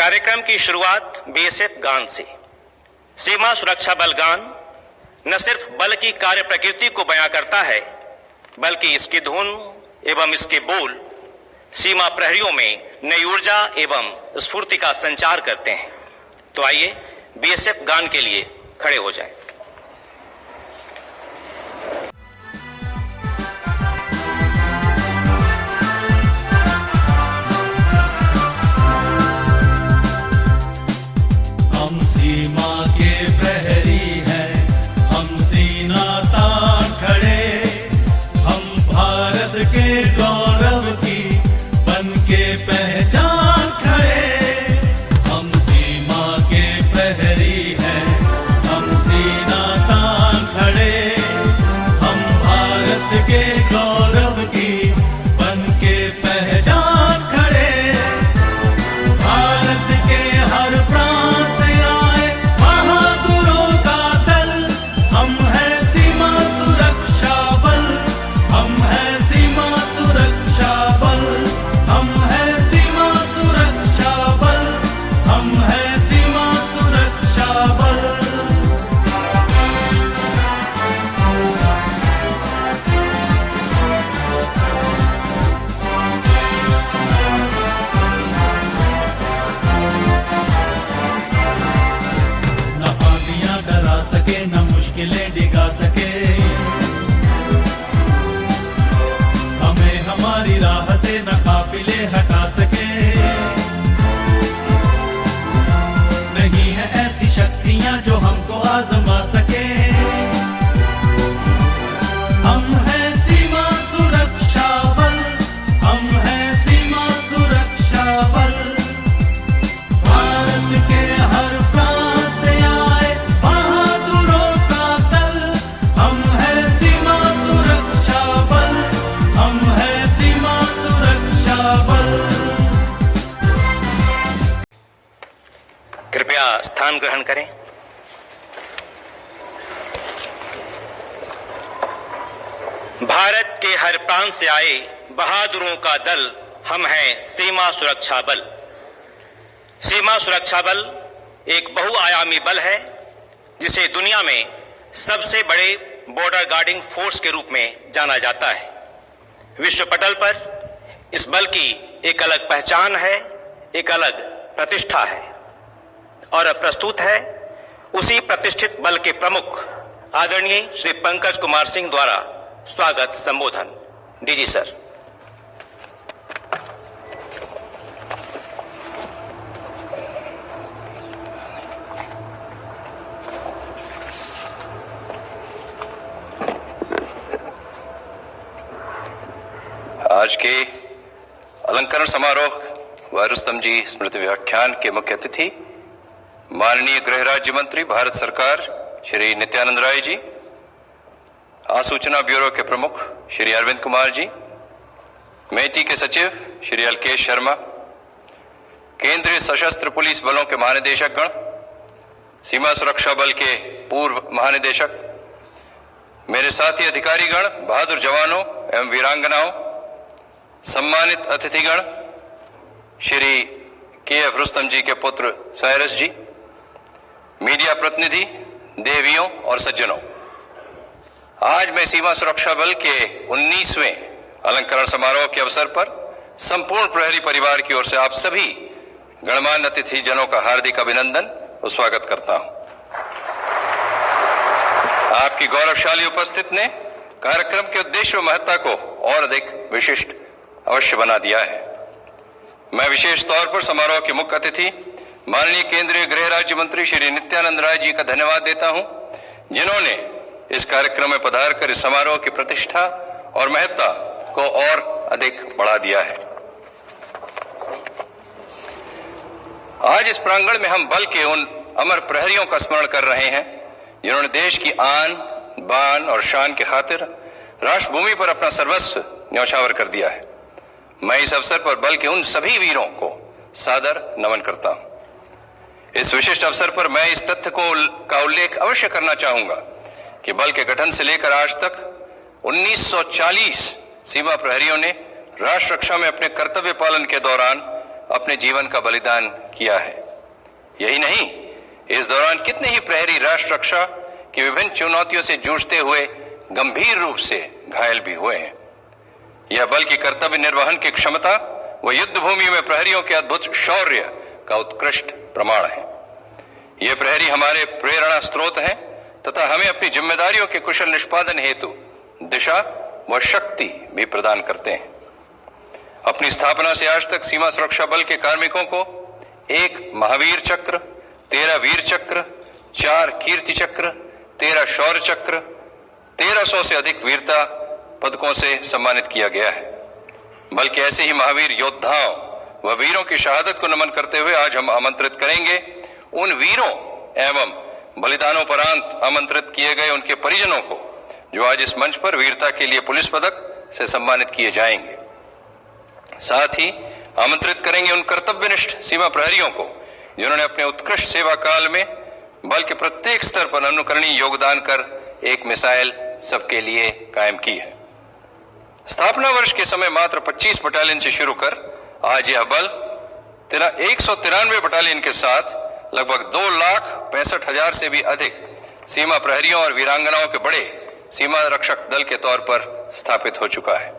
कार्यक्रम की शुरुआत बीएसएफ गान से। सीमा सुरक्षा बल गान न सिर्फ बल की कार्य प्रकृति को बयां करता है, बल्कि इसकी धुन एवं इसके बोल सीमा प्रहरियों में नई ऊर्जा एवं स्फूर्ति का संचार करते हैं। तो आइए बीएसएफ गान के लिए खड़े हो जाएं। हम सीमा के प्रहरी हैं, हम सीना तान खड़े, हम भारत के गौरव की बन के पहचान खड़े। हम सीमा के प्रहरी हैं, हम सीना तान खड़े, हम भारत के गौरव की बन के पहचान खड़े। भारत के हर प्रांत से आए बहादुरों का दल, हम हैं सीमा सुरक्षा बल, हम हैं सीमा सुरक्षा बल, हम हैं सीमा सुरक्षा बल, हम हैं सीमा सुरक्षा बल। न आंधियां डरा सके, न मुश्किलें डिगा सके, हमें हमारी राह से न काफिले हटा सके। नहीं है ऐसी शक्तियां जो हमको आजमा सके। हम हैं सीमा सुरक्षा बल, हम हैं सीमा सुरक्षा बल। भारत के हर प्रांत से आए बहादुरों का दल, हम हैं सीमा सुरक्षा बल, हम हैं सीमा सुरक्षा बल। कृपया स्थान ग्रहण करें। भारत के हर प्रांत से आए बहादुरों का दल, हम हैं सीमा सुरक्षा बल। सीमा सुरक्षा बल एक बहुआयामी बल है, जिसे दुनिया में सबसे बड़े बॉर्डर गार्डिंग फोर्स के रूप में जाना जाता है। विश्व पटल पर इस बल की एक अलग पहचान है, एक अलग प्रतिष्ठा है। और अब प्रस्तुत है उसी प्रतिष्ठित बल के प्रमुख आदरणीय श्री पंकज कुमार सिंह द्वारा स्वागत संबोधन। DG sir. आज के अलंकरण समारोह व रुस्तम जी स्मृति व्याख्यान के मुख्य अतिथि माननीय गृह राज्य मंत्री भारत सरकार श्री नित्यानंद राय जी, आसूचना ब्यूरो के प्रमुख श्री अरविंद कुमार जी, मेटी के सचिव श्री अलकेश शर्मा, केंद्रीय सशस्त्र पुलिस बलों के महानिदेशक गण, सीमा सुरक्षा बल के पूर्व महानिदेशक, मेरे साथी अधिकारीगण, बहादुर जवानों एवं वीरांगनाओं, सम्मानित अतिथिगण श्री के.एफ. रुस्तम जी के पुत्र साइरस जी, मीडिया प्रतिनिधि, देवियों और सज्जनों, आज मैं सीमा सुरक्षा बल के 19वें अलंकरण समारोह के अवसर पर संपूर्ण प्रहरी परिवार की ओर से आप सभी गणमान्य अतिथि जनों का हार्दिक अभिनंदन और स्वागत करता हूं। आपकी गौरवशाली उपस्थिति ने कार्यक्रम के उद्देश्य व महत्ता को और अधिक विशिष्ट अवश्य बना दिया है। मैं विशेष तौर पर समारोह के मुख्य अतिथि माननीय केंद्रीय गृह राज्य मंत्री श्री नित्यानंद राय जी का धन्यवाद देता हूं, जिन्होंने इस कार्यक्रम में पधार कर इस समारोह की प्रतिष्ठा और महत्ता को और अधिक बढ़ा दिया है। आज इस प्रांगण में हम बल के उन अमर प्रहरियों का स्मरण कर रहे हैं, जिन्होंने देश की आन, बान और शान की खातिर राष्ट्रभूमि पर अपना सर्वस्व न्यौछावर कर दिया है। मैं इस अवसर पर बल के उन सभी वीरों को सादर नमन करता हूं। इस विशिष्ट अवसर पर मैं इस तथ्य का उल्लेख अवश्य करना चाहूंगा कि बल के गठन से लेकर आज तक 1940 सीमा प्रहरियों ने राष्ट्र रक्षा में अपने कर्तव्य पालन के दौरान अपने जीवन का बलिदान किया है। यही नहीं, इस दौरान कितने ही प्रहरी राष्ट्र रक्षा की विभिन्न चुनौतियों से जूझते हुए गंभीर रूप से घायल भी हुए हैं। यह बल की कर्तव्य निर्वहन की क्षमता व युद्ध भूमि में प्रहरियों के अद्भुत शौर्य का उत्कृष्ट प्रमाण है। ये प्रहरी हमारे प्रेरणा स्रोत हैं तथा हमें अपनी जिम्मेदारियों के कुशल निष्पादन हेतु दिशा व शक्ति भी प्रदान करते हैं। अपनी स्थापना से आज तक सीमा सुरक्षा बल के कार्मिकों को 1 महावीर चक्र, 13 वीर चक्र, 4 कीर्ति चक्र, 13 शौर्य चक्र, 1300 से अधिक वीरता पदकों से सम्मानित किया गया है। बल्कि ऐसे ही महावीर योद्धाओं व वीरों की शहादत को नमन करते हुए आज हम आमंत्रित करेंगे उन वीरों एवं बलिदानोपरांत आमंत्रित किए गए उनके परिजनों को, जो आज इस मंच पर वीरता के लिए पुलिस पदक से सम्मानित किए जाएंगे। साथ ही आमंत्रित करेंगे उन कर्तव्यनिष्ठ सीमा प्रहरियों को, जिन्होंने अपने उत्कृष्ट सेवा काल में बल के प्रत्येक स्तर पर अनुकरणीय योगदान कर एक मिसाइल सबके लिए कायम की है। स्थापना वर्ष के समय मात्र 25 बटालियन से शुरू कर आज यह बल 193 बटालियन के साथ लगभग 2,65,000 से भी अधिक सीमा प्रहरियों और वीरांगनाओं के बड़े सीमा रक्षक दल के तौर पर स्थापित हो चुका है।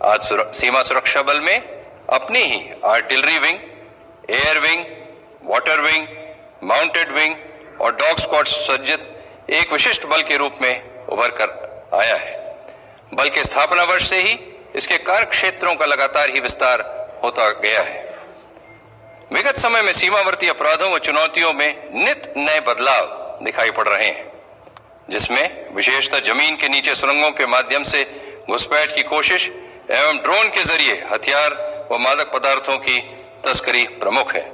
आज सीमा सुरक्षा बल में अपनी ही artillery wing, air wing, water wing, mounted wing और डॉग स्क्वाड सज्जित एक विशिष्ट बल के रूप में उभर कर आया है। बल के स्थापना वर्ष से ही इसके कार्य क्षेत्रों का लगातार ही विस्तार होता गया है। विगत समय में सीमावर्ती अपराधों व चुनौतियों में नित नए बदलाव दिखाई पड़ रहे हैं, जिसमें विशेषतः जमीन के नीचे सुरंगों के माध्यम से घुसपैठ की कोशिश एवं ड्रोन के जरिए हथियार व मादक पदार्थों की तस्करी प्रमुख है।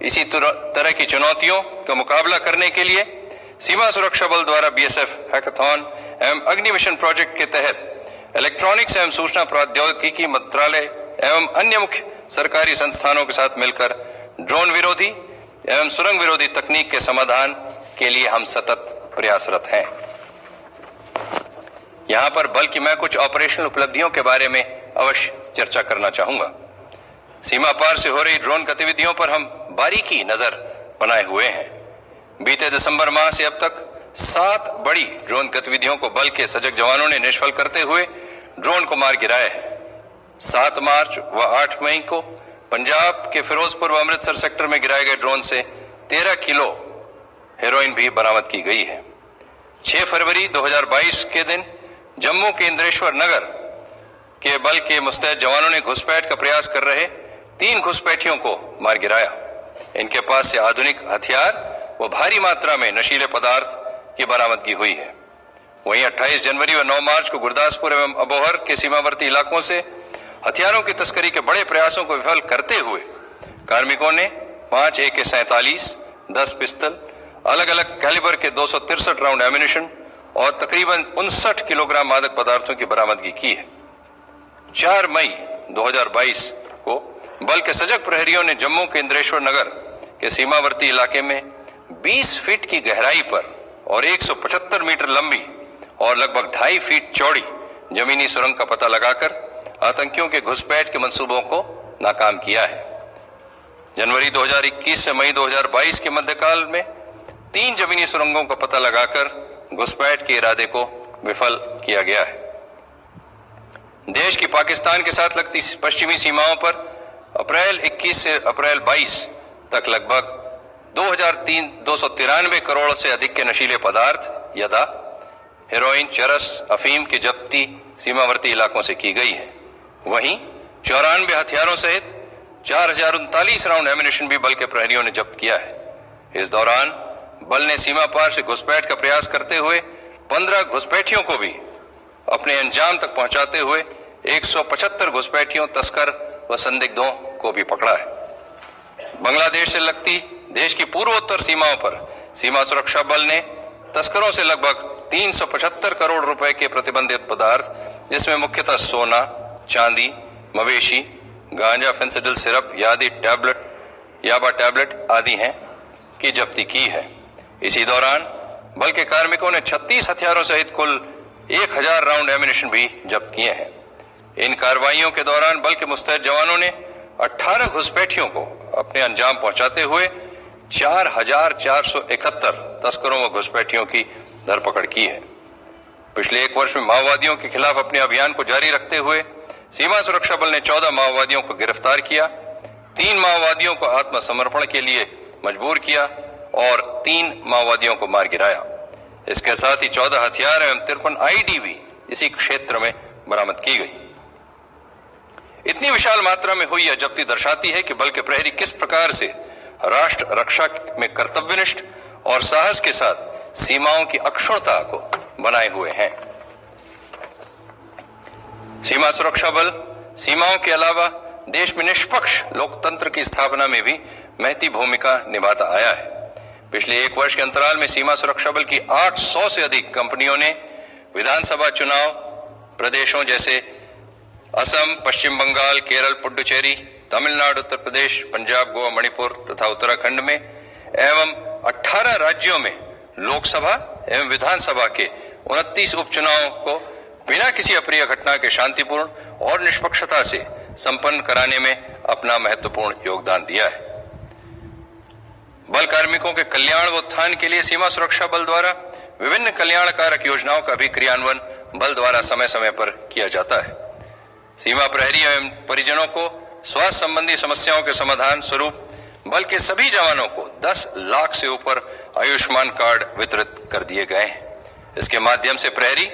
इसी तरह की चुनौतियों का मुकाबला करने के लिए सीमा सुरक्षा बल द्वारा बीएसएफ हैकाथॉन एवं अग्नि मिशन प्रोजेक्ट के तहत इलेक्ट्रॉनिक्स एवं सूचना प्रौद्योगिकी मंत्रालय एवं अन्य मुख्य सरकारी संस्थानों के साथ मिलकर ड्रोन विरोधी एवं सुरंग विरोधी तकनीक के समाधान के लिए हम सतत प्रयासरत हैं। यहां पर बल की मैं कुछ ऑपरेशनल उपलब्धियों के बारे में अवश्य चर्चा करना चाहूंगा। सीमा पार से हो रही ड्रोन गतिविधियों पर हम बारीकी नजर बनाए हुए हैं। बीते दिसंबर माह से अब तक 7 बड़ी ड्रोन गतिविधियों को बल के सजग जवानों ने निष्फल करते हुए ड्रोन को मार गिराया है। 7 मार्च व 8 मई को पंजाब के फिरोजपुर व अमृतसर सेक्टर में गिराए गए ड्रोन से 13 किलो हेरोइन भी बरामद की गई है। 6 फरवरी 2022 के दिन जम्मू के इंद्रेश्वर नगर के बल के मुस्तैद जवानों ने घुसपैठ का प्रयास कर रहे 3 घुसपैठियों को मार गिराया। इनके पास से आधुनिक हथियार व भारी मात्रा में नशीले पदार्थ की बरामदगी हुई है। वहीं 28 जनवरी व 9 मार्च को गुरदासपुर एवं अबोहर के सीमावर्ती इलाकों से हथियारों की तस्करी के बड़े प्रयासों को विफल करते हुए कार्मिकों ने 5 AK-47, 10 पिस्टल, अलग अलग कैलिबर के 263 राउंड एम्यूनिशन और तकरीबन 59 किलोग्राम मादक पदार्थों की बरामदगी की है। 4 मई 2022 को बल के सजग प्रहरियों ने जम्मू के इंद्रेश्वर नगर के सीमावर्ती इलाके में 20 फीट की गहराई पर और 175 मीटर लंबी और लगभग 2.5 फीट चौड़ी जमीनी सुरंग का पता लगाकर आतंकियों के घुसपैठ के मंसूबों को नाकाम किया है। जनवरी 2021 से मई 2022 के मध्यकाल में 3 जमीनी सुरंगों का पता लगाकर घुसपैठ के इरादे को विफल किया गया है। देश की पाकिस्तान के साथ लगती पश्चिमी सीमाओं पर अप्रैल 21 से अप्रैल 22 तक लगभग 2,293 करोड़ से अधिक के नशीले पदार्थ यदा हेरोइन, चरस, अफीम की जब्ती सीमावर्ती इलाकों से की गई है। वहीं 94 हथियारों सहित 4,039 राउंड एम्यूनिशन भी बल के प्रहरियों ने जब्त किया है। इस दौरान बल ने सीमा पार से घुसपैठ का प्रयास करते हुए 15 घुसपैठियों को भी अपने अंजाम तक पहुंचाते हुए 175 घुसपैठियों, तस्कर व संदिग्धों को भी पकड़ा है। बांग्लादेश से लगती देश की पूर्वोत्तर सीमाओं पर सीमा सुरक्षा बल ने तस्करों से लगभग 375 करोड़ रुपए के प्रतिबंधित पदार्थ, जिसमें मुख्यतः सोना, चांदी, मवेशी, गांजा, फेंसिडिल सिरप, याबा टैबलेट आदि हैं की जब्ती की है। इसी दौरान बल के कार्मिकों ने 36 हथियारों सहित कुल 1000 राउंड एम्यूनिशन भी जब्त किए हैं। इन कार्रवाइयों के दौरान बल के मुस्तैद जवानों ने 18 घुसपैठियों को अपने अंजाम पहुंचाते हुए 4,471 तस्करों व घुसपैठियों की धरपकड़ की है। पिछले एक वर्ष में माओवादियों के खिलाफ अपने अभियान को जारी रखते हुए सीमा सुरक्षा बल ने 14 माओवादियों को गिरफ्तार किया, 3 माओवादियों को आत्मसमर्पण के लिए मजबूर किया और 3 माओवादियों को मार गिराया। इसके साथ ही 14 हथियार एवं 53 आईडी भी इसी क्षेत्र में बरामद की गई। इतनी विशाल मात्रा में हुई यह जब्ती दर्शाती है कि बल के प्रहरी किस प्रकार से राष्ट्र रक्षा में कर्तव्यनिष्ठ और साहस के साथ सीमाओं की अक्षुण्णता को बनाए हुए हैं। सीमा सुरक्षा बल सीमाओं के अलावा देश में निष्पक्ष लोकतंत्र की स्थापना में भी महती भूमिका निभाता आया है। पिछले एक वर्ष के अंतराल में सीमा सुरक्षा बल की 800 से अधिक कंपनियों ने विधानसभा चुनाव प्रदेशों जैसे असम, पश्चिम बंगाल, केरल, पुडुचेरी, तमिलनाडु, उत्तर प्रदेश, पंजाब, गोवा, मणिपुर तथा उत्तराखंड में एवं 18 राज्यों में लोकसभा एवं विधानसभा के 29 उपचुनावों को बिना किसी अप्रिय घटना के शांतिपूर्ण और निष्पक्षता से संपन्न कराने में अपना महत्वपूर्ण योगदान दिया है। बल कार्मिकों के कल्याण व उत्थान के लिए सीमा सुरक्षा बल द्वारा विभिन्न कल्याणकारक योजनाओं का भी क्रियान्वयन बल द्वारा समय समय पर किया जाता है। सीमा प्रहरी एवं परिजनों को स्वास्थ्य संबंधी समस्याओं के समाधान स्वरूप बल के सभी जवानों को 10 लाख से ऊपर आयुष्मान कार्ड वितरित कर दिए गए हैं। इसके माध्यम से प्रहरी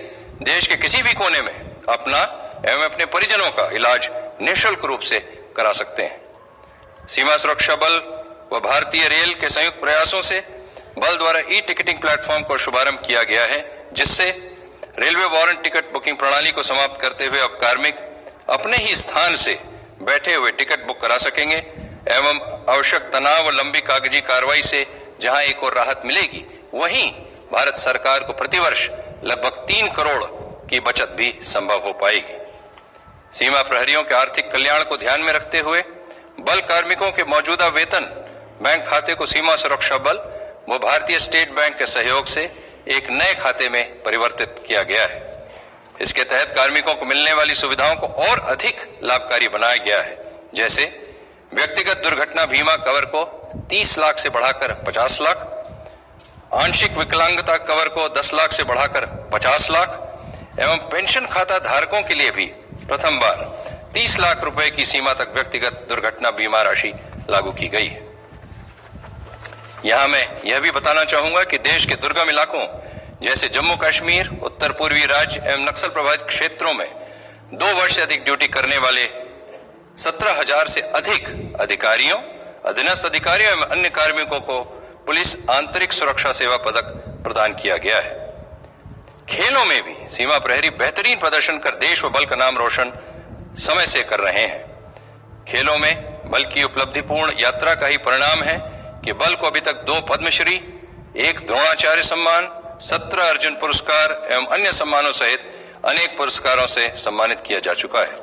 देश के किसी भी कोने में अपना एवं अपने परिजनों का इलाज निःशुल्क रूप से करा सकते हैं। सीमा सुरक्षा बल व भारतीय रेल के संयुक्त प्रयासों से बल द्वारा ई टिकटिंग प्लेटफॉर्म का शुभारंभ किया गया है, जिससे रेलवे वारंट टिकट बुकिंग प्रणाली को समाप्त करते हुए अब कार्मिक अपने ही स्थान से बैठे हुए टिकट बुक करा सकेंगे एवं आवश्यक तनाव व लंबी कागजी कार्रवाई से जहां एक और राहत मिलेगी, वहीं भारत सरकार को प्रतिवर्ष लगभग 3 करोड़ की बचत भी संभव हो पाएगी। सीमा प्रहरियों के आर्थिक कल्याण को ध्यान में रखते हुए बल कार्मिकों के मौजूदा वेतन बैंक खाते को सीमा सुरक्षा बल व भारतीय स्टेट बैंक के सहयोग से एक नए खाते में परिवर्तित किया गया है। इसके तहत कार्मिकों को मिलने वाली सुविधाओं को और अधिक लाभकारी बनाया गया है, जैसे व्यक्तिगत दुर्घटना बीमा कवर को 30 लाख से बढ़ाकर 50 लाख, आंशिक विकलांगता कवर को 10 लाख से बढ़ाकर 50 लाख एवं पेंशन खाता धारकों के लिए भी प्रथम बार 30 लाख रुपए की सीमा तक व्यक्तिगत दुर्घटना बीमा राशि लागू की गई है। यहां मैं यह भी बताना चाहूंगा कि देश के दुर्गम इलाकों जैसे जम्मू कश्मीर, उत्तर पूर्वी राज्य एवं नक्सल प्रभावित क्षेत्रों में 2 वर्ष से अधिक ड्यूटी करने वाले 17,000 से अधिक अधिकारियों, अधीनस्थ अधिकारियों एवं अन्य कार्मिकों को पुलिस आंतरिक सुरक्षा सेवा पदक प्रदान किया गया है। खेलों में भी सीमा प्रहरी बेहतरीन प्रदर्शन कर देश व बल का नाम रोशन समय से कर रहे हैं। खेलों में बल की उपलब्धिपूर्ण यात्रा का ही परिणाम है कि बल को अभी तक 2 पद्मश्री, 1 द्रोणाचार्य सम्मान, 17 अर्जुन पुरस्कार एवं अन्य सम्मानों सहित अनेक पुरस्कारों से सम्मानित किया जा चुका है।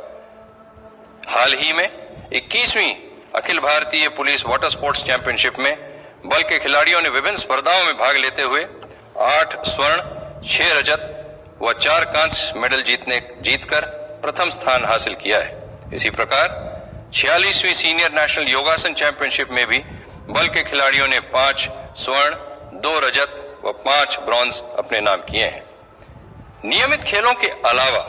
हाल ही में 21वीं Akhil Bharatiya police water sports championship में बल के खिलाड़ियों ने विभिन्न स्पर्धाओं में भाग लेते हुए 8 स्वर्ण, 6 रजत व 4 कांस्य मेडल जीतकर प्रथम स्थान हासिल किया है। इसी प्रकार 46वीं सीनियर नेशनल योगासन चैंपियनशिप में भी बल के खिलाड़ियों ने 5 स्वर्ण, 2 रजत व 5 ब्रॉन्ज अपने नाम किए हैं। नियमित खेलों के अलावा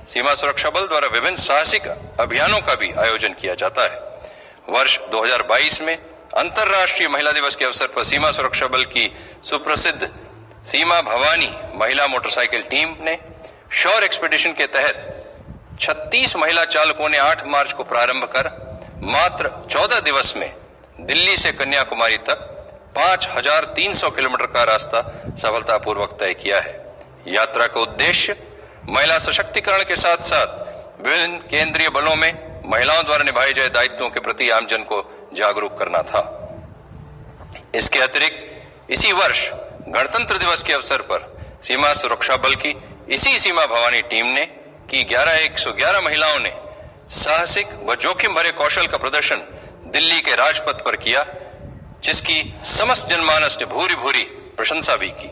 सीमा सुरक्षा बल द्वारा विभिन्न साहसिक अभियानों का भी आयोजन किया जाता है। वर्ष 2022 में अंतर्राष्ट्रीय महिला दिवस के अवसर पर सीमा सुरक्षा बल की सुप्रसिद्ध सीमा भवानी महिला मोटरसाइकिल टीम ने शौर्य एक्सपीडिशन के तहत 36 महिला चालकों ने 8 मार्च को प्रारंभ कर मात्र 14 दिवस में दिल्ली से कन्याकुमारी तक 5,300 किलोमीटर का रास्ता सफलतापूर्वक तय किया है। यात्रा का उद्देश्य महिला सशक्तिकरण के साथ साथ विभिन्न केंद्रीय बलों में महिलाओं द्वारा निभाए जाए दायित्वों के प्रति आमजन को जागरूक करना था। इसके अतिरिक्त इसी वर्ष गणतंत्र दिवस के अवसर पर सीमा सुरक्षा बल की इसी सीमा भवानी टीम ने की 111 महिलाओं ने साहसिक व जोखिम भरे कौशल का प्रदर्शन दिल्ली के राजपथ पर किया, जिसकी समस्त जनमानस ने भूरी भूरी प्रशंसा भी की।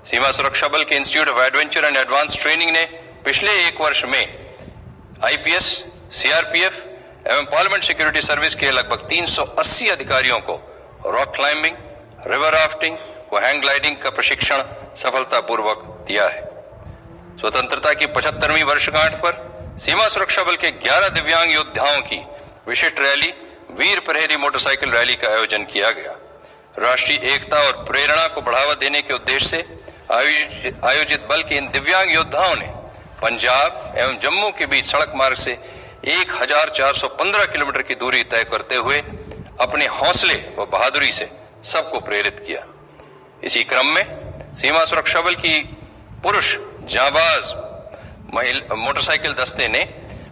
सीमा सुरक्षा बल के institute of adventure and advance training ने पिछले एक वर्ष में आईपीएस, सीआरपीएफ एवं पार्लियामेंट सिक्योरिटी सर्विस के लगभग 380 अधिकारियों को रॉक क्लाइंबिंग, रिवर राफ्टिंग व हैंग ग्लाइडिंग का प्रशिक्षण सफलतापूर्वक दिया है। स्वतंत्रता की 75वीं वर्षगांठ पर सीमा सुरक्षा बल के 11 दिव्यांग योद्धाओं की विशिष्ट रैली वीर प्रहरी मोटरसाइकिल रैली का आयोजन किया गया। राष्ट्रीय एकता और प्रेरणा को बढ़ावा देने के उद्देश्य से आयोजित बल के इन दिव्यांग योद्धाओं ने पंजाब एवं जम्मू के बीच सड़क मार्ग से 1415 किलोमीटर की दूरी तय करते हुए अपने हौसले व बहादुरी से सबको प्रेरित किया। इसी क्रम में सीमा सुरक्षा बल की पुरुष जांबाज मोटरसाइकिल दस्ते ने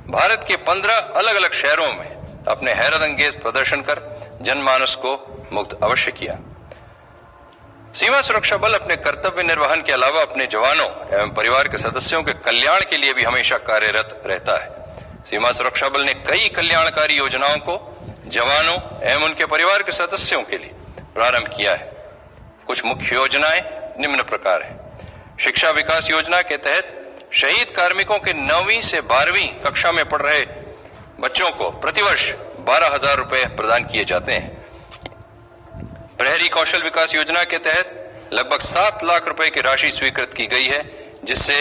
भारत के 15 अलग अलग शहरों में अपने हैरतअंगेज प्रदर्शन कर जनमानस को मुग्ध अवश्य किया। सीमा सुरक्षा बल अपने कर्तव्य निर्वहन के अलावा अपने जवानों एवं परिवार के सदस्यों के कल्याण के लिए भी हमेशा कार्यरत रहता है। सीमा सुरक्षा बल ने कई कल्याणकारी योजनाओं को जवानों एवं उनके परिवार के सदस्यों के लिए प्रारंभ किया है। कुछ मुख्य योजनाएं निम्न प्रकार हैं। शिक्षा विकास योजना के तहत शहीद कार्मिकों के 9वीं से 12वीं कक्षा में पढ़ रहे बच्चों को प्रतिवर्ष 12,000 रुपए प्रदान किए जाते हैं। प्रहरी कौशल विकास योजना के तहत लगभग 7 लाख रुपए की राशि स्वीकृत की गई है, जिससे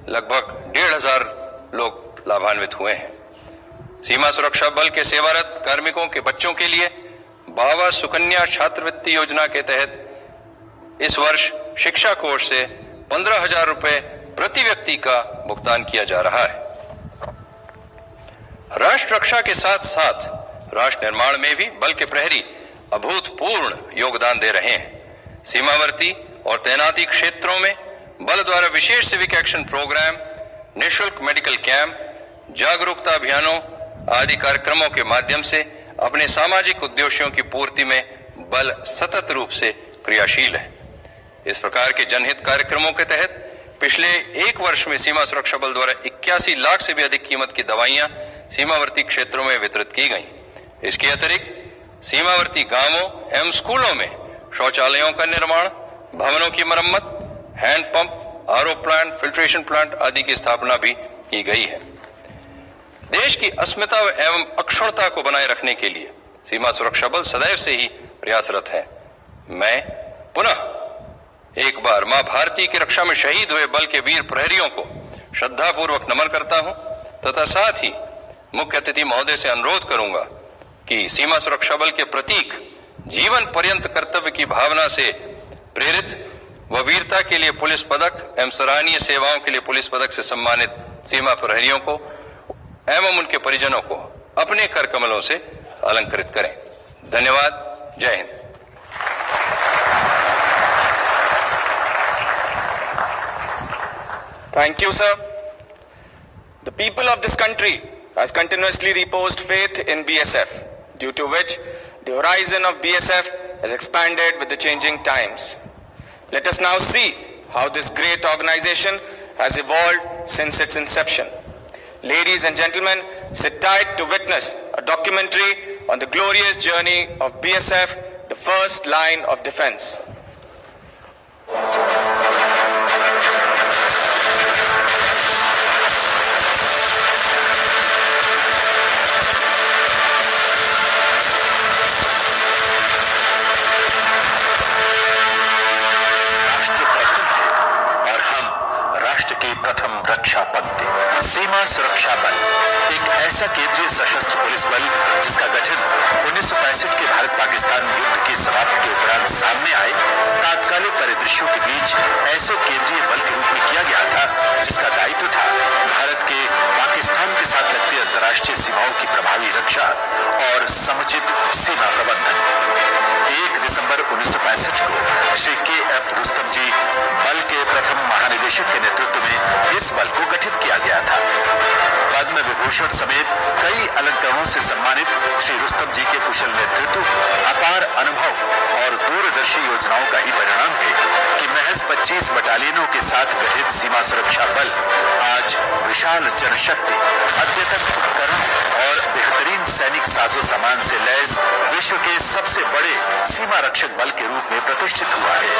लगभग 1,500 लोग लाभान्वित हुए हैं। सीमा सुरक्षा बल के सेवारत कार्मिकों के बच्चों के लिए बाबा सुकन्या छात्रवृत्ति योजना के तहत इस वर्ष शिक्षा कोष से 15,000 रुपए प्रति व्यक्ति का भुगतान किया जा रहा है। राष्ट्र रक्षा के साथ साथ राष्ट्र निर्माण में भी बल के प्रहरी अभूतपूर्व योगदान दे रहे हैं। सीमावर्ती और तैनाती क्षेत्रों में बल द्वारा विशेष सिविक एक्शन प्रोग्राम, निःशुल्क मेडिकल कैंप, जागरूकता अभियानों आदि कार्यक्रमों के माध्यम से अपने सामाजिक उद्देश्यों की पूर्ति में बल सतत रूप से क्रियाशील है। इस प्रकार के जनहित कार्यक्रमों के तहत पिछले 1 वर्ष में सीमा सुरक्षा बल द्वारा 81 लाख से भी अधिक कीमत की दवाइयां सीमावर्ती क्षेत्रों में वितरित की गई। इसके अतिरिक्त सीमावर्ती गांवों एवं स्कूलों में शौचालयों का निर्माण, भवनों की मरम्मत, hand pump, RO plant, filtration plant आदि की स्थापना भी की गई है। देश की अस्मिता एवं अक्षुण्णता को बनाए रखने के लिए सीमा सुरक्षा बल सदैव से ही प्रयासरत है। मैं पुनः एक बार मां भारती की रक्षा में शहीद हुए बल के वीर प्रहरियों को श्रद्धापूर्वक नमन करता हूं तथा साथ ही मुख्य अतिथि महोदय से अनुरोध करूंगा कि सीमा सुरक्षा बल के प्रतीक जीवन पर्यंत कर्तव्य की भावना से प्रेरित व वीरता के लिए पुलिस पदक एवं सराहनीय सेवाओं के लिए पुलिस पदक से सम्मानित सीमा प्रहरियों को एवं उनके परिजनों को अपने कर कमलों से अलंकृत करें। धन्यवाद। जय Hind. Thank you, sir. The people of this country has continuously reposed faith in BSF, due to which the horizon of BSF has expanded with the changing times. Let us now see how this great organization has evolved since its inception. Ladies and gentlemen, sit tight to witness a documentary on the glorious journey of BSF, the first line of defense. रक्षा पंक्ति सीमा सुरक्षा बल एक ऐसा केंद्रीय सशस्त्र police बल जिसका गठन 1965 के भारत पाकिस्तान युद्ध की समाप्ति के उपरांत सामने आए तात्कालिक परिदृश्यों के बीच ऐसे केंद्रीय बल के रूप में किया गया था, जिसका दायित्व था भारत के पाकिस्तान के साथ लगती अंतर्राष्ट्रीय सीमाओं की प्रभावी रक्षा और समुचित सीमा प्रबंधन। 1 दिसंबर 1965 को श्री के.एफ. रुस्तम जी बल के प्रथम महानिदेशक के नेतृत्व में इस बल को गठित किया गया था। पद्म विभूषण समेत कई अलंकरणों से सम्मानित श्री रुस्तम जी के कुशल नेतृत्व, अपार अनुभव और दूरदर्शी योजनाओं का ही परिणाम है कि महज 25 बटालियनों के साथ गठित सीमा सुरक्षा बल आज विशाल जनशक्ति, अद्यतन उपकरण और बेहतरीन सैनिक साजो सामान से लैस विश्व के सबसे बड़े सीमा रक्षक बल के रूप में प्रतिष्ठित हुआ है।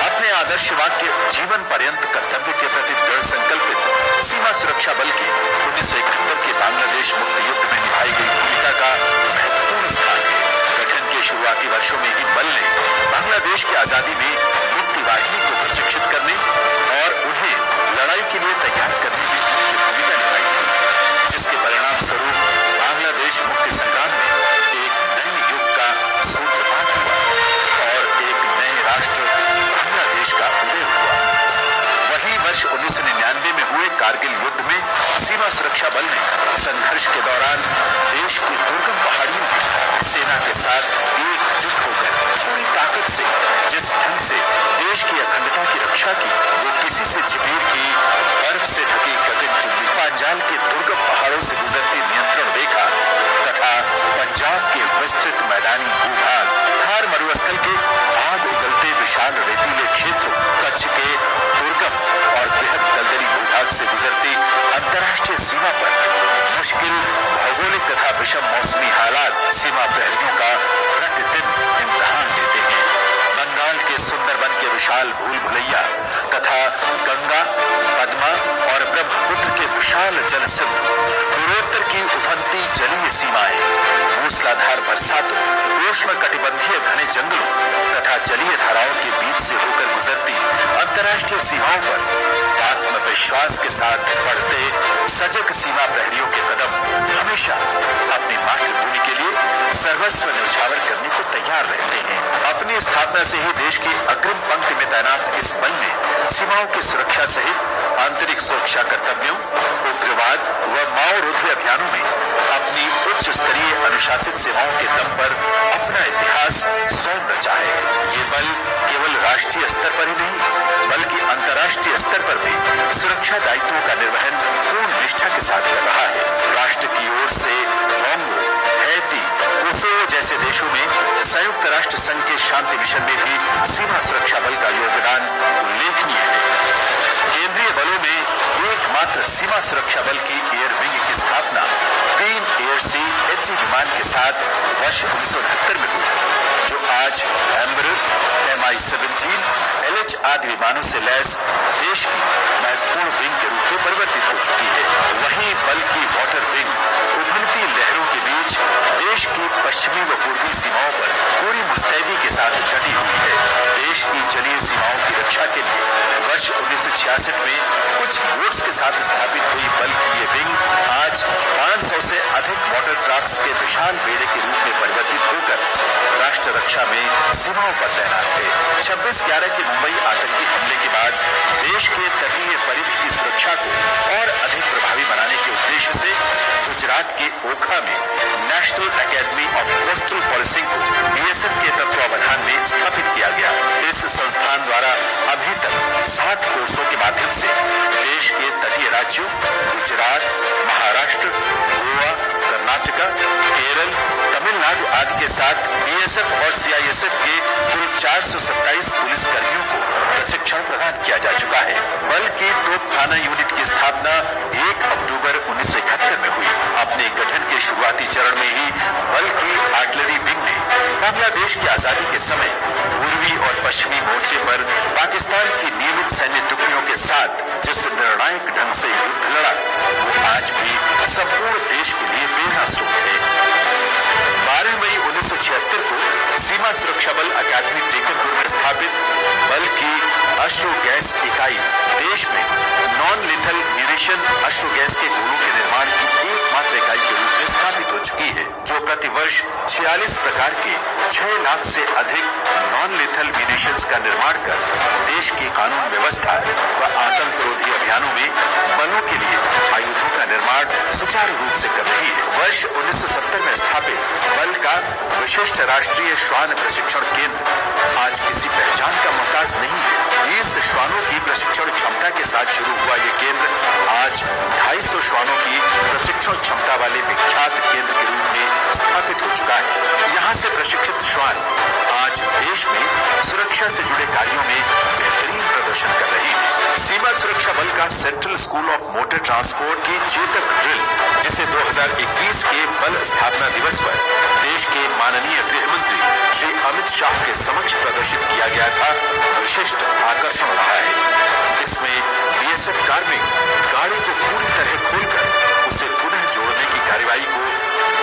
अपने आदर्श वाक्य जीवन पर्यंत कर्तव्य के प्रति दृढ़ संकल्पित सीमा सुरक्षा बल के 1971 के बांग्लादेश मुक्त युद्ध में निभाई गई भूमिका का महत्वपूर्ण स्थान है। गठन के शुरुआती वर्षों में ही बल ने बांग्लादेश की आजादी में मुक्ति वाहिनी को प्रशिक्षित करने और उन्हें लड़ाई के लिए तैयार करने में मुख्य भूमिका निभाई थी, जिसके परिणाम स्वरूप बांग्लादेश मुक्ति संग्राम में एक नए युग का सूत्रपात हुआ और एक नए राष्ट्र बांग्लादेश का उदय हुआ। वहीं वर्ष 1999 में हुए कारगिल युद्ध में सीमा सुरक्षा बल ने संघर्ष के दौरान देश की दुर्गम पहाड़ियों में सेना के साथ एकजुट होकर पूरी ताकत से जिस ढंग से देश की अखंडता की रक्षा की, वो किसी से छिपी की बर्फ से ढकी गगनचुंबी पांजाल के दुर्गम पहाड़ों से गुजरती नियंत्रण रेखा तथा पंजाब के विस्तृत मैदानी भूभाग, थार मरुस्थल के आग उगलते विशाल रेतीले क्षेत्र, कच्छ के दुर्गम और बेहद दलदली भूभाग से गुजरती अंतर्राष्ट्रीय सीमा पर मुश्किल भौगोलिक तथा विषम मौसमी हालात सीमा प्रहरियों का प्रतिदिन इम्तिहान लेते हैं। बंगाल के सुंदरबन के विशाल भूल भुलैया तथा गंगा, पद्मा और ब्रह्मपुत्र के विशाल जल सिंधु, पूर्वोत्तर की उफनती जलीय सीमाएं, मूसलाधार बरसातों, उष्ण कटिबंधीय घने जंगलों तथा जलीय धाराओं के बीच से होकर गुजरती अंतर्राष्ट्रीय सीमाओं पर आत्मविश्वास के साथ बढ़ते सजग सीमा प्रहरियों के कदम हमेशा अपनी मातृभूमि के लिए सर्वस्व न्यौछावर करने को तैयार रहते हैं। अपनी स्थापना से ही देश की अग्रिम पंक्ति में तैनात इस बल ने सीमाओं की सुरक्षा सहित आंतरिक सुरक्षा कर्तव्यों, उग्रवाद व माओवादी अभियानों में अपनी उच्च स्तरीय अनुशासित सेवाओं के दम पर अपना इतिहास स्वयं रचा है। ये बल केवल राष्ट्रीय स्तर पर ही नहीं बल्कि अंतर्राष्ट्रीय स्तर पर भी सुरक्षा दायित्वों का निर्वहन पूर्ण निष्ठा के साथ कर रहा है। राष्ट्र की ओर से कांगो, हैती, कोसोवो जैसे देशों में संयुक्त राष्ट्र संघ के शांति मिशन में भी सीमा सुरक्षा बल का योगदान उल्लेखनीय है। केंद्रीय बलों में एकमात्र सीमा सुरक्षा बल की एयर विंग की स्थापना 3 एयरसी एच विमान के साथ वर्ष 1978 में हुई, जो आज एम्बरर, Mi-17, LH आदि विमानों से लैस देश की महत्वपूर्ण विंग के रूप में परिवर्तित हो चुकी है। वहीं बल की वाटर विंग उभरती लहरों के बीच देश की पश्चिमी व पूर्वी सीमाओं पर पूरी मुस्तैदी के साथ डटी हुई है। देश की जलीय सीमाओं की रक्षा के लिए वर्ष 1966 में कुछ बोट्स के साथ स्थापित हुई बल की ये विंग आज 500 से अधिक वाटर क्राफ्ट्स के विशाल बेड़े के रूप में परिवर्तित होकर राष्ट्र रक्षा में सीमाओं पर तैनात है। 26/11 के मुंबई आतंकी हमले के बाद देश के तटीय परिधि की सुरक्षा को और अधिक प्रभावी बनाने के उद्देश्य से गुजरात के ओखा में national academy of coastal policing को BSF के तत्वावधान में स्थापित किया गया। इस संस्थान द्वारा अभी तक 60 कोर्सों के माध्यम से देश के तटीय राज्यों गुजरात, महाराष्ट्र, गोवा, कर्नाटका, केरल, तमिलनाडु आदि के साथ BSF और CISF के कुल 427 पुलिस कर्मियों को प्रशिक्षण प्रदान किया जा चुका है। बल की तोपखाना यूनिट की स्थापना 1 अक्टूबर 1971 में हुई। अपने गठन के शुरुआती चरण में ही बल की आर्टिलरी विंग ने बांग्लादेश की आजादी के समय पूर्वी और पश्चिमी मोर्चे पर पाकिस्तान की नियमित सैन्य टुकड़ियों के साथ जिस निर्णायक ढंग से युद्ध लड़ा, वो आज भी संपूर्ण देश के लिए प्रेरणा स्रोत है। 12 मई 1976 को सीमा सुरक्षा बल अकादमी टेकनपुर में स्थापित बल की अश्रु गैस इकाई देश में नॉन लिथल म्यूनिशन अश्रु गैस के गोलों के निर्माण की एकमात्र इकाई के रूप में स्थापित हो चुकी है, जो प्रतिवर्ष 46 प्रकार के 6 लाख से अधिक नॉन लिथल म्यूनिशंस का निर्माण कर देश की कानून व्यवस्था व आतंक विरोधी अभियानों में बलों के लिए आयुधों का निर्माण सुचारू रूप से कर रही है। वर्ष 1970 में स्थापित बल का विशिष्ट राष्ट्रीय श्वान प्रशिक्षण केंद्र आज किसी पहचान का मोहताज नहीं है। 20 श्वानों की प्रशिक्षण क्षमता के साथ शुरू हुआ ये केंद्र आज 250 श्वानों की प्रशिक्षण क्षमता वाले विख्यात केंद्र के रूप में स्थापित स्थापित हो चुका है। यहाँ से प्रशिक्षित श्वान आज देश में सुरक्षा से जुड़े कार्यों में बेहतरीन प्रदर्शन कर रही है। सीमा सुरक्षा बल का central school of motor transport की चेतक ड्रिल, जिसे 2021 के बल स्थापना दिवस पर देश के माननीय गृह मंत्री श्री अमित शाह के समक्ष प्रदर्शित किया गया था, विशिष्ट आकर्षण रहा है। इसमें बीएसएफ कार्मिक गाड़ी को पूरी तरह खोलकर उसे पुनः जोड़ने की कार्यवाही को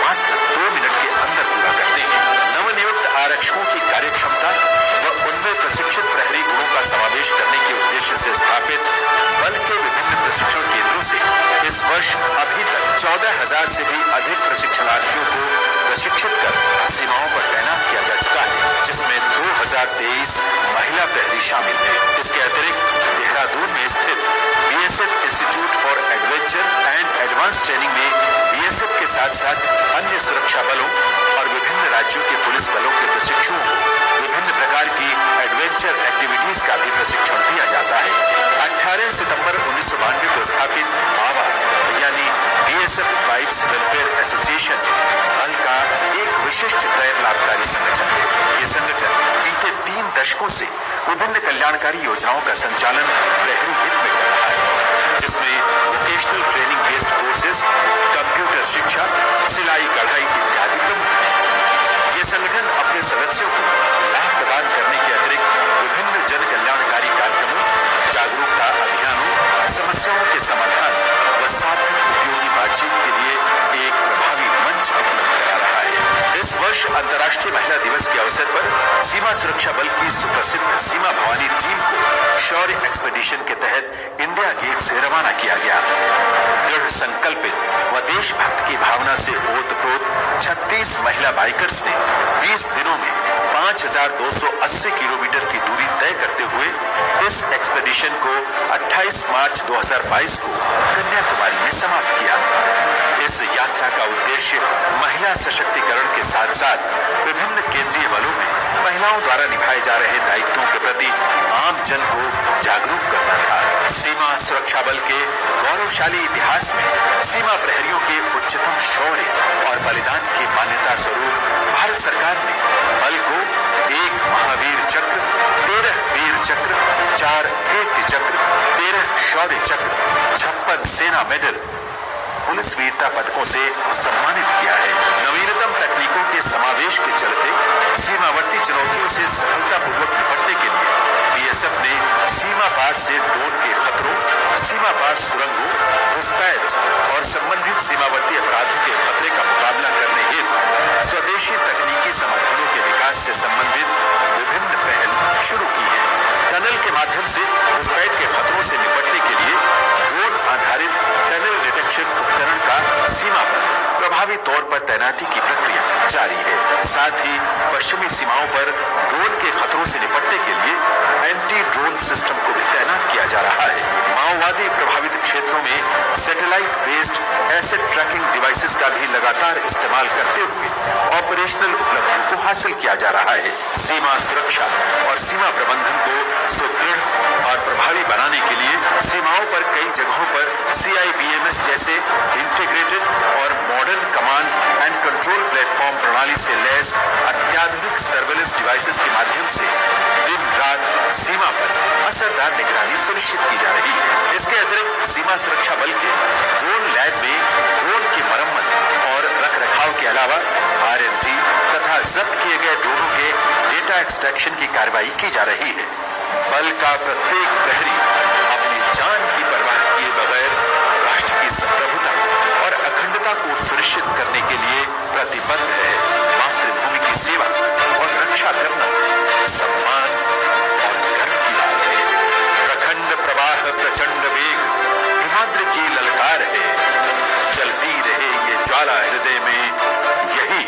मात्र 2 मिनट के अंदर पूरा करते हैं। नवनियुक्त आरक्षकों की कार्यक्षमता व उनमें प्रशिक्षित प्रहरी गुणों का समावेश करने के उद्देश्य से स्थापित बल के विभिन्न प्रशिक्षण केंद्रों से इस वर्ष अभी तक 14,000 से भी अधिक प्रशिक्षणार्थियों को प्रशिक्षित कर सीमाओं पर तैनात किया जा चुका है, जिसमें 2023 महिला प्रहरी शामिल है। इसके अतिरिक्त देहरादून में स्थित BSF institute for adventure and advance training में बीएसएफ के साथ साथ अन्य सुरक्षा बलों और विभिन्न राज्यों के पुलिस बलों के प्रशिक्षुओं को विभिन्न प्रकार की एडवेंचर एक्टिविटीज का भी प्रशिक्षण दिया जाता है। 18 सितंबर 1992 को स्थापित बाबा यानी बीएसएफ वाइफ्स वेलफेयर एसोसिएशन बल का एक विशिष्ट गैर लाभकारी संगठन है। ये संगठन बीते 3 दशकों से विभिन्न कल्याणकारी योजनाओं का संचालन प्रहरी हित में कर रहा है, जिसमें vocational training based courses, computer शिक्षा, सिलाई कढ़ाई इत्यादि प्रमुख है। ये संगठन अपने सदस्यों को लाभ प्रदान करने के अतिरिक्त विभिन्न जन कल्याणकारी कार्यक्रमों, जागरूकता अभियानों, समस्याओं के समाधान व सार्थक उपयोगी बातचीत के लिए एक प्रभावी मंच उपलब्ध करा रहा है। इस वर्ष अंतर्राष्ट्रीय महिला दिवस के अवसर पर सीमा सुरक्षा बल की सुप्रसिद्ध सीमा भवानी टीम को शौर्य एक्सपेडिशन के तहत इंडिया गेट से रवाना किया गया। दृढ़ संकल्पित व देशभक्त की भावना से ओतप्रोत 36 महिला बाइकर्स ने 20 दिनों में 5,280 किलोमीटर की दूरी तय करते हुए इस एक्सपेडिशन को 28 मार्च 2022 को कन्याकुमारी में समाप्त किया। इस यात्रा का उद्देश्य महिला सशक्तिकरण के साथ साथ विभिन्न केंद्रीय बलों में महिलाओं द्वारा निभाए जा रहे दायित्वों के प्रति आम जन को जागरूक करना था। सीमा सुरक्षा बल के गौरवशाली इतिहास में सीमा प्रहरियों के उच्चतम शौर्य और बलिदान की मान्यता स्वरूप भारत सरकार ने बल को 1 महावीर चक्र, 13 वीर चक्र, 4 कीर्ति चक्र, 13 शौर्य चक्र, 56 सेना मेडल, पुलिस वीरता पदकों से सम्मानित किया है। नवीनतम तकनीकों के समावेश के चलते सीमावर्ती चुनौतियों से सफलतापूर्वक निपटने के लिए बीएसएफ ने सीमा पार से ड्रोन के खतरों, सीमा पार सुरंगों, घुसपैठ और संबंधित सीमावर्ती अपराधों के खतरे का मुकाबला करने हेतु स्वदेशी तकनीकी समाधानों के विकास से संबंधित विभिन्न पहल शुरू की है। टनल के माध्यम से घुसपैठ के खतरों से निपटने के लिए ड्रोन आधारित टनल डिटेक्शन उपकरण का सीमा पर प्रभावी तौर पर तैनाती की प्रक्रिया जारी है। साथ ही पश्चिमी सीमाओं पर ड्रोन के खतरों से निपटने के लिए एंटी ड्रोन सिस्टम को भी तैनात किया जा रहा है। माओवादी प्रभावित क्षेत्रों में satellite based asset tracking devices का भी लगातार इस्तेमाल करते हुए ऑपरेशनल उपलब्धियों को हासिल किया जा रहा है। सीमा सुरक्षा और सीमा प्रबंधन को सुदृढ़ और प्रभावी बनाने के लिए सीमाओं पर कई जगहों पर CIBMS जैसे इंटीग्रेटेड और modern command and control platform प्रणाली से लैस अत्याधुनिक सर्वेलेंस डिवाइसेस के माध्यम से दिन रात सीमा पर असरदार निगरानी सुनिश्चित की जा रही है। इसके अतिरिक्त सीमा सुरक्षा बल के ड्रोन लैब में ड्रोन की मरम्मत और रखरखाव के अलावा R&D तथा जब्त किए गए ड्रोनों के डेटा एक्सट्रैक्शन की कार्रवाई की जा रही है। बल का प्रत्येक प्रहरी अपनी जान की परवाह किए बगैर राष्ट्र की संप्रभुता और अखंडता को सुनिश्चित करने के लिए प्रतिबद्ध है। मातृभूमि की सेवा और रक्षा करना सम्मान और गर्व की बात है। प्रखंड प्रवाह प्रचंड वेग हिमाद्र की ललकार है, चलती रहे ये ज्वाला हृदय में, यही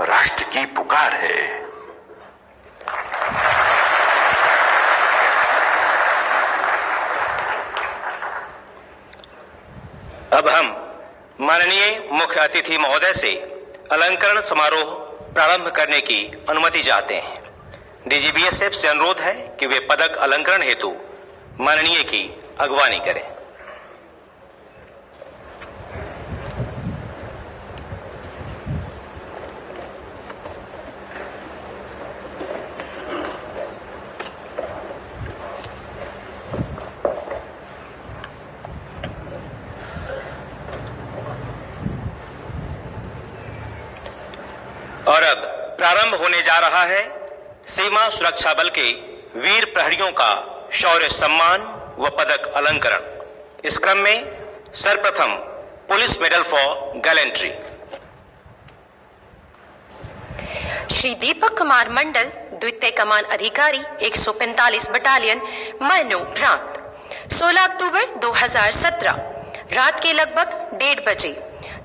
राष्ट्र की पुकार है। अब हम माननीय मुख्य अतिथि महोदय से अलंकरण समारोह प्रारंभ करने की अनुमति चाहते हैं। डीजी बीएसएफ से अनुरोध है कि वे पदक अलंकरण हेतु माननीय की अगवानी करें। और अब प्रारंभ होने जा रहा है सीमा सुरक्षा बल के वीर प्रहरियों का शौर्य सम्मान व पदक अलंकरण। इस क्रम में सर्वप्रथम police medal for gallantry Shri Deepak Kumar Mandal, द्वितीय कमान अधिकारी 145 बटालियन, मनु प्रांत। 16 अक्टूबर 2017 रात के लगभग 1:30 बजे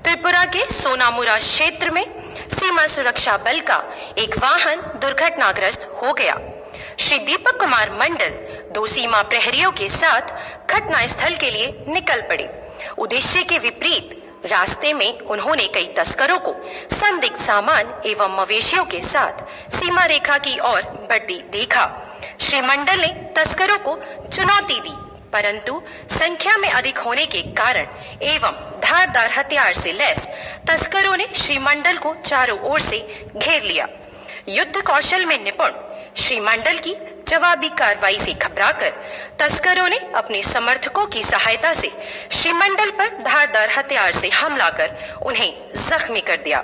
त्रिपुरा के सोनामुरा क्षेत्र में सीमा सुरक्षा बल का एक वाहन दुर्घटनाग्रस्त हो गया। श्री दीपक कुमार मंडल 2 सीमा प्रहरियों के साथ घटना स्थल के लिए निकल पड़े। उद्देश्य के विपरीत रास्ते में उन्होंने कई तस्करों को संदिग्ध सामान एवं मवेशियों के साथ सीमा रेखा की ओर बढ़ते देखा। श्री मंडल ने तस्करों को चुनौती दी, परंतु संख्या में अधिक होने के कारण एवं धारदार हथियार से लैस तस्करों ने श्री मंडल को चारों ओर से घेर लिया। युद्ध कौशल में निपुण श्री मंडल की जवाबी कार्रवाई से घबराकर तस्करों ने अपने समर्थकों की सहायता से श्री मंडल पर धारदार हथियार से हमला कर उन्हें जख्मी कर दिया।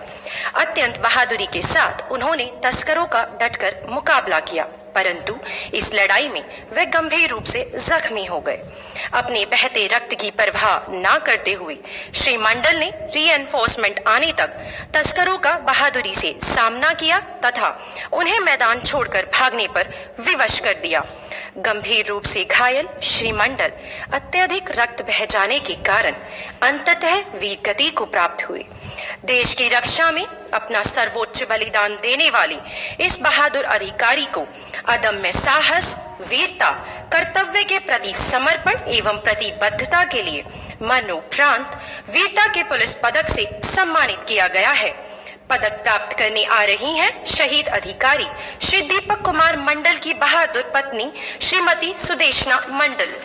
अत्यंत बहादुरी के साथ उन्होंने तस्करों का डटकर मुकाबला किया, परंतु इस लड़ाई में वे गंभीर रूप से जख्मी हो गए। अपने बहते रक्त की परवाह न करते हुए श्री मंडल ने रीएनफोर्समेंट आने तक तस्करों का बहादुरी से सामना किया तथा उन्हें मैदान छोड़कर भागने पर विवश कर दिया। गंभीर रूप से घायल श्री मंडल अत्यधिक रक्त बह जाने के कारण अंततः वीर गति को प्राप्त हुए। देश की रक्षा में अपना सर्वोच्च बलिदान देने वाले इस बहादुर अधिकारी को अदम्य साहस, वीरता, कर्तव्य के प्रति समर्पण एवं प्रतिबद्धता के लिए मनु प्रांत वीरता के पुलिस पदक से सम्मानित किया गया है। पदक प्राप्त करने आ रही हैं शहीद अधिकारी श्री दीपक कुमार मंडल की बहादुर पत्नी श्रीमती सुदेशना मंडल।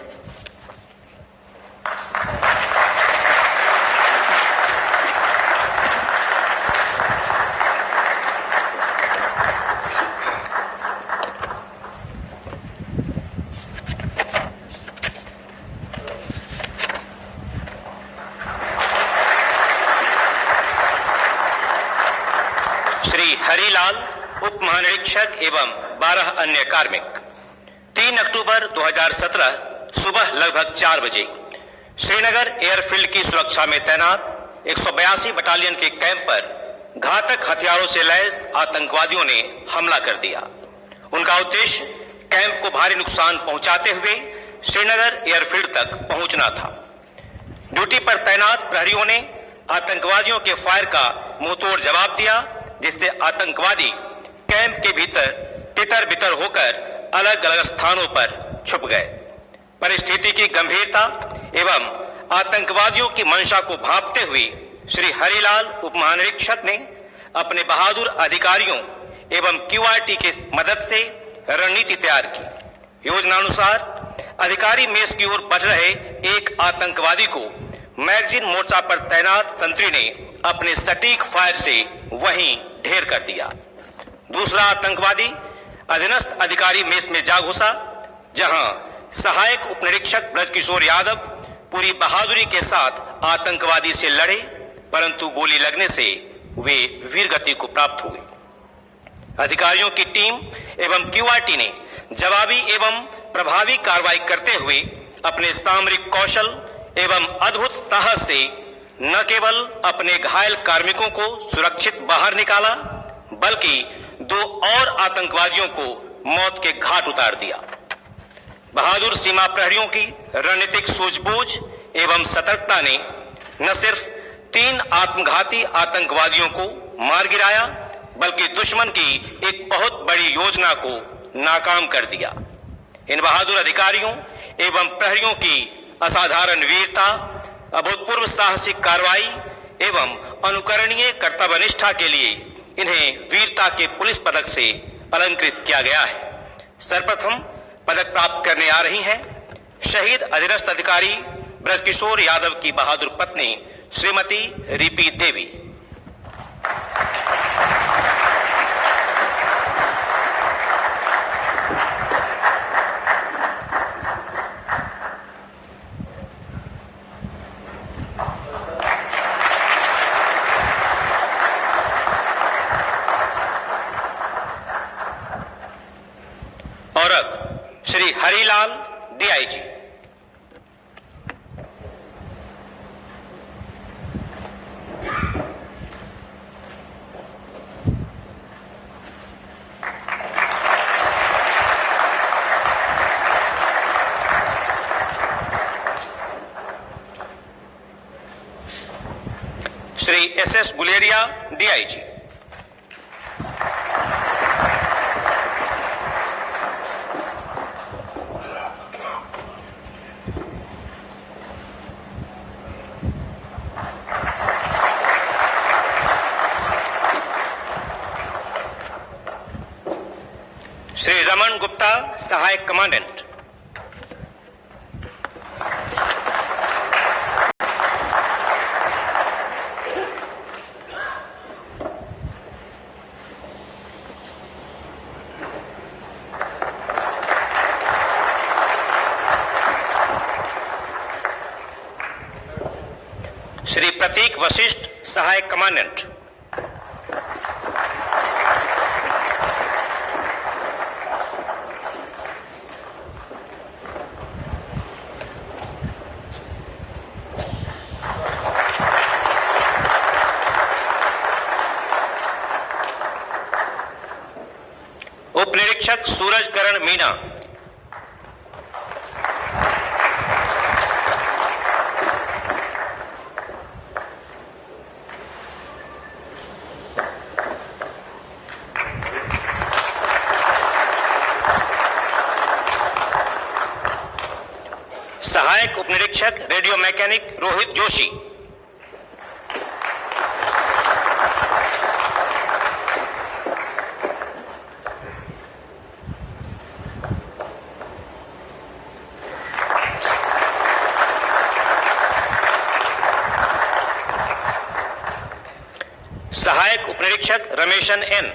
श्री हरिलाल, उप महानिरीक्षक एवं 12 अन्य कार्मिक। 3 अक्टूबर 2017 सुबह लगभग 4 बजे श्रीनगर एयरफील्ड की सुरक्षा में तैनात 182 बटालियन के कैंप पर घातक हथियारों से लैस आतंकवादियों ने हमला कर दिया। उनका उद्देश्य कैंप को भारी नुकसान पहुंचाते हुए श्रीनगर एयरफील्ड तक पहुंचना था। ड्यूटी पर तैनात प्रहरियों ने आतंकवादियों के फायर का मुंहतोड़ जवाब दिया, जिससे आतंकवादी कैंप के भीतर तितर बितर होकर अलग अलग स्थानों पर छुप गए। परिस्थिति की गंभीरता एवं आतंकवादियों की मंशा को भांपते हुए श्री हरिलाल उप महानिरीक्षक ने अपने बहादुर अधिकारियों एवं क्यूआरटी की मदद से रणनीति तैयार की। योजनानुसार अधिकारी मेष की ओर बढ़ रहे एक आतंकवादी को मैगजीन मोर्चा पर तैनात संतरी ने अपने सटीक फायर से वहीं ढेर कर दिया। दूसरा आतंकवादी अधीनस्थ अधिकारी मेष में जा घुसा, जहां सहायक उप निरीक्षक ब्रजकिशोर यादव पूरी बहादुरी के साथ आतंकवादी से लड़े, परंतु गोली लगने से वे वीरगति को प्राप्त हुए। अधिकारियों की टीम एवं क्यूआरटी ने जवाबी एवं प्रभावी कार्रवाई करते हुए अपने सामरिक कौशल एवं अद्भुत साहस से न केवल अपने घायल कार्मिकों को सुरक्षित बाहर निकाला, बल्कि 2 और आतंकवादियों को मौत के घाट उतार दिया। बहादुर सीमा प्रहरियों की रणनीतिक सूझबूझ एवं सतर्कता ने न सिर्फ 3 आत्मघाती आतंकवादियों को मार गिराया, बल्कि दुश्मन की एक बहुत बड़ी योजना को नाकाम कर दिया। इन बहादुर अधिकारियों एवं प्रहरियों की असाधारण वीरता, अभूतपूर्व साहसिक कार्रवाई एवं अनुकरणीय कर्तव्यनिष्ठा के लिए इन्हें वीरता के पुलिस पदक से अलंकृत किया गया है। सर्वप्रथम पदक प्राप्त करने आ रही हैं शहीद अधीनस्थ अधिकारी ब्रजकिशोर यादव की बहादुर पत्नी Shrimati Ripi Devi. Shri Harilal DIG, Shri SS Guleria DIG, Shri Raman Gupta सहायक कमांडेंट, श्री प्रतीक वशिष्ठ सहायक कमांडेंट, उप निरीक्षक सूरज करण मीना, सहायक उप निरीक्षक रेडियो मैकेनिक रोहित जोशी, सहायक उप निरीक्षक रमेशन एन,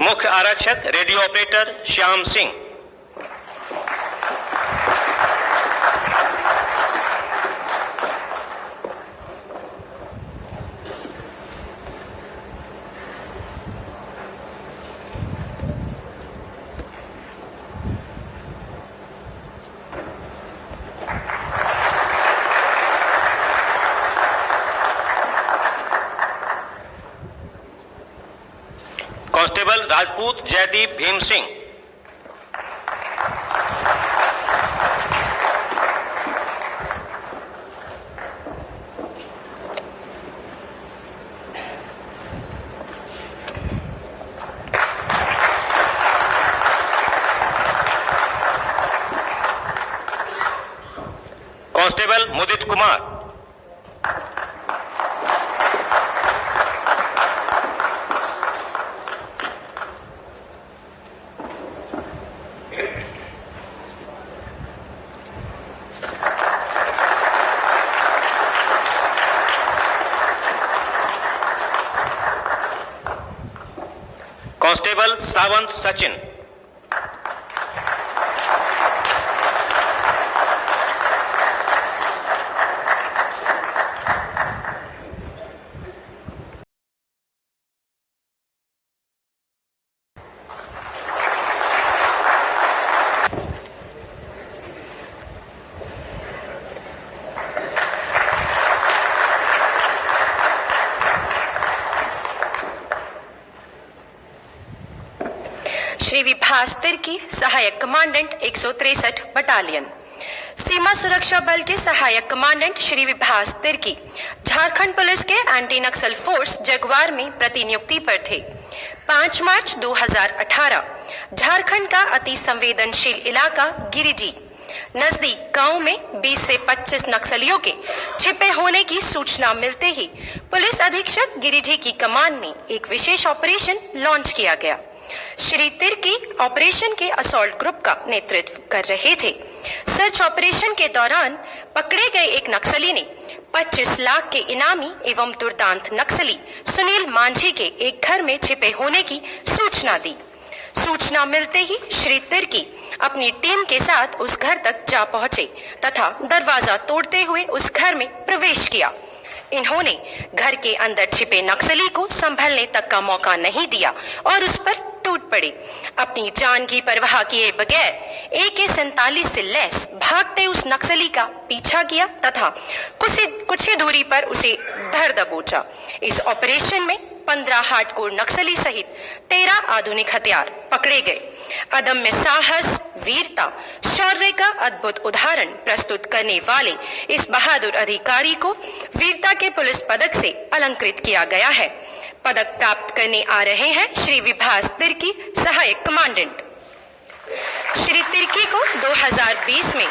मुख्य आरक्षक radio operator Shyam Singh, constable Rajput Jaideep Bhim Singh, constable Mudit Kumar, constable Sawant Sachin, Shri Vibhas Tirkey सहायक कमांडेंट 163 बटालियन, सीमा सुरक्षा बल के सहायक कमांडेंट श्री विभास तिर्की झारखंड पुलिस के एंटी नक्सल फोर्स जगवार में प्रतिनियुक्ति पर थे। 5 मार्च 2018 झारखंड का अति संवेदनशील इलाका गिरिडीह नजदीक गांव में 20 से 25 नक्सलियों के छिपे होने की सूचना मिलते ही पुलिस अधीक्षक गिरिडीह की कमान में एक विशेष ऑपरेशन लॉन्च किया गया। श्री तिर्की ऑपरेशन के असॉल्ट ग्रुप का नेतृत्व कर रहे थे। सर्च ऑपरेशन के दौरान पकड़े गए एक नक्सली ने 25 लाख के इनामी एवं दुर्दांत नक्सली सुनील मांझी के एक घर में छिपे होने की सूचना दी। सूचना मिलते ही श्री तिर्की अपनी टीम के साथ उस घर तक जा पहुंचे तथा दरवाजा तोड़ते हुए उस घर में प्रवेश किया। इन्होंने घर के अंदर छिपे नक्सली को संभलने तक का मौका नहीं दिया और उस पर टूट पड़े। अपनी जान की परवाह किए बगैर AK-47 से लैस भागते उस नक्सली का पीछा किया तथा कुछ ही दूरी पर उसे धर दबोचा। इस ऑपरेशन में 15 हार्डकोर नक्सली सहित 13 आधुनिक हथियार पकड़े गए। अदम्य साहस, वीरता, शौर्य का अद्भुत उदाहरण प्रस्तुत करने वाले इस बहादुर अधिकारी को वीरता के पुलिस पदक से अलंकृत किया गया है। पदक प्राप्त करने आ रहे हैं श्री विभास तिर्की, सहायक कमांडेंट। श्री तिर्की को 2020 में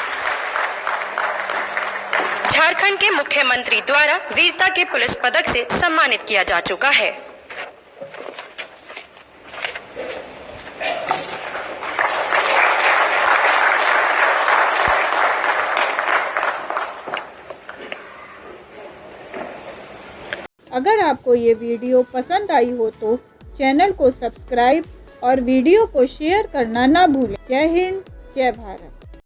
झारखंड के मुख्यमंत्री द्वारा वीरता के पुलिस पदक से सम्मानित किया जा चुका है। अगर आपको ये वीडियो पसंद आई हो तो चैनल को सब्सक्राइब और वीडियो को शेयर करना ना भूलें। जय हिंद, जय भारत।